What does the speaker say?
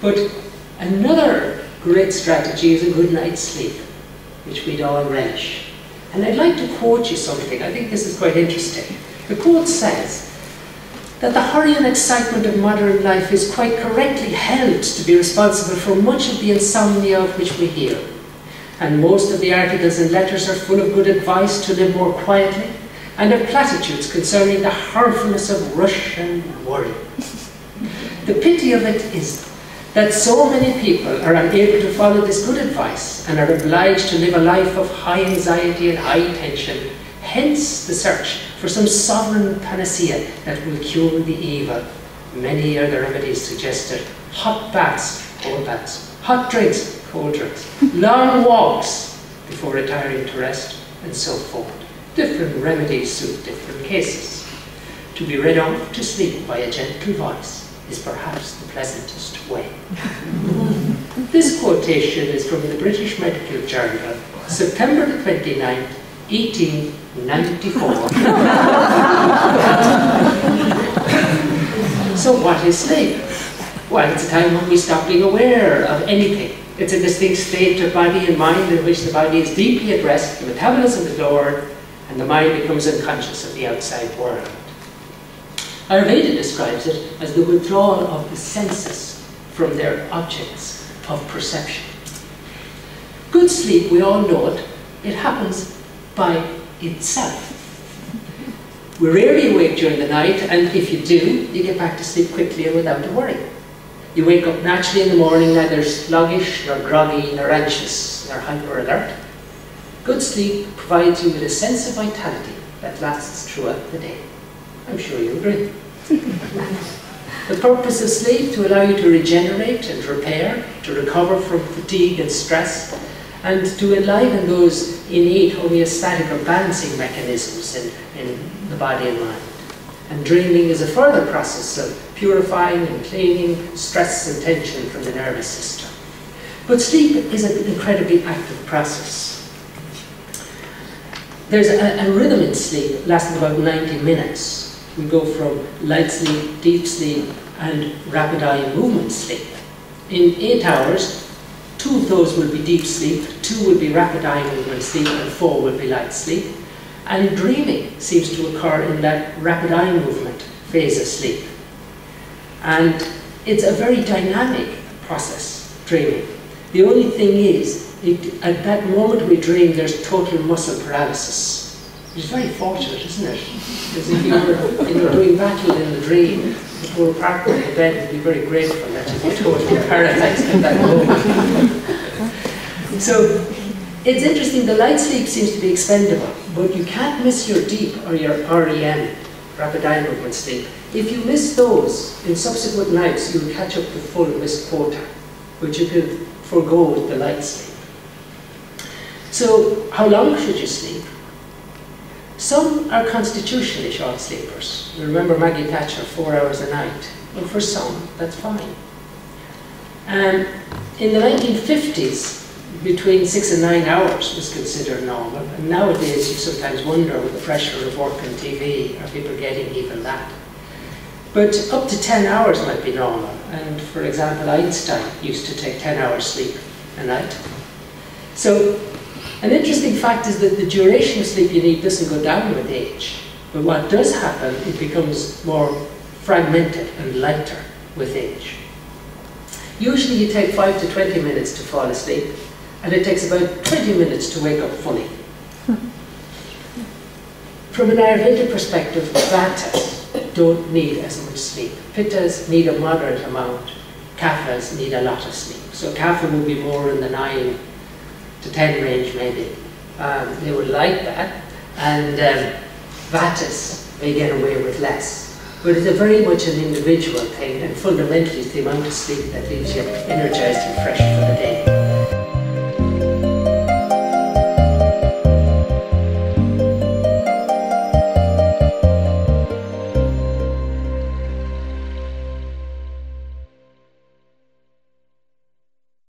But another great strategy is a good night's sleep, which we'd all relish. And I'd like to quote you something. I think this is quite interesting. The quote says that the hurry and excitement of modern life is quite correctly held to be responsible for much of the insomnia of which we hear. And most of the articles and letters are full of good advice to live more quietly, and of platitudes concerning the harmfulness of rush and worry. The pity of it is that so many people are unable to follow this good advice and are obliged to live a life of high anxiety and high tension, hence the search for some sovereign panacea that will cure the evil. Many are the remedies suggested: hot baths, cold baths, hot drinks, cold drinks, long walks before retiring to rest, and so forth. Different remedies suit different cases. To be read off to sleep by a gentle voice is perhaps the pleasantest way. This quotation is from the British Medical Journal, September the 29th, 1894. So what is sleep? Well, it's a time when we stop being aware of anything. It's a distinct state of body and mind in which the body is deeply at rest, the metabolism is lowered, and the mind becomes unconscious of the outside world. Ayurveda describes it as the withdrawal of the senses from their objects of perception. Good sleep, we all know it, it happens by itself. We rarely awake during the night, and if you do, you get back to sleep quickly and without a worry. You wake up naturally in the morning, neither sluggish, nor groggy, nor anxious, nor hyper-alert. Good sleep provides you with a sense of vitality that lasts throughout the day. I'm sure you agree. The purpose of sleep to allow you to regenerate and repair, to recover from fatigue and stress, and to enliven those innate homeostatic or balancing mechanisms in the body and mind. And dreaming is a further process of purifying and cleaning stress and tension from the nervous system. But sleep is an incredibly active process. There's a rhythm in sleep lasting about 90 minutes. We go from light sleep, deep sleep, and rapid eye movement sleep. In 8 hours, 2 of those will be deep sleep, 2 will be rapid eye movement sleep, and 4 will be light sleep. And dreaming seems to occur in that rapid eye movement phase of sleep. And it's a very dynamic process, dreaming. The only thing is, at that moment we dream, there's total muscle paralysis. It's very fortunate, isn't it? Because if you were doing battle in the dream, the poor partner in the bed would be very grateful that you were totally paralyzed at that moment. So, it's interesting, the light sleep seems to be expendable, but you can't miss your deep or your REM, rapid eye movement sleep. If you miss those in subsequent nights, you will catch up the full missed quota, which you could forego with the light sleep. So, how long should you sleep? Some are constitutionally short sleepers. You remember Maggie Thatcher, 4 hours a night. Well, for some, that's fine. In the 1950s, between 6 and 9 hours was considered normal. And nowadays, you sometimes wonder, with the pressure of work and TV, are people getting even that? But up to 10 hours might be normal. And for example, Einstein used to take 10 hours sleep a night. So, an interesting fact is that the duration of sleep you need doesn't go down with age. But what does happen, it becomes more fragmented and lighter with age. Usually you take 5 to 20 minutes to fall asleep, and it takes about 20 minutes to wake up fully. From an Ayurvedic perspective, Vatas don't need as much sleep. Pittas need a moderate amount, Kaphas need a lot of sleep. So Kapha will be more in the 9 to 10 range maybe. They would like that, and Vatas may get away with less. But it's a very much an individual thing, and fundamentally it's the amount of sleep that leaves you energized and fresh for the day.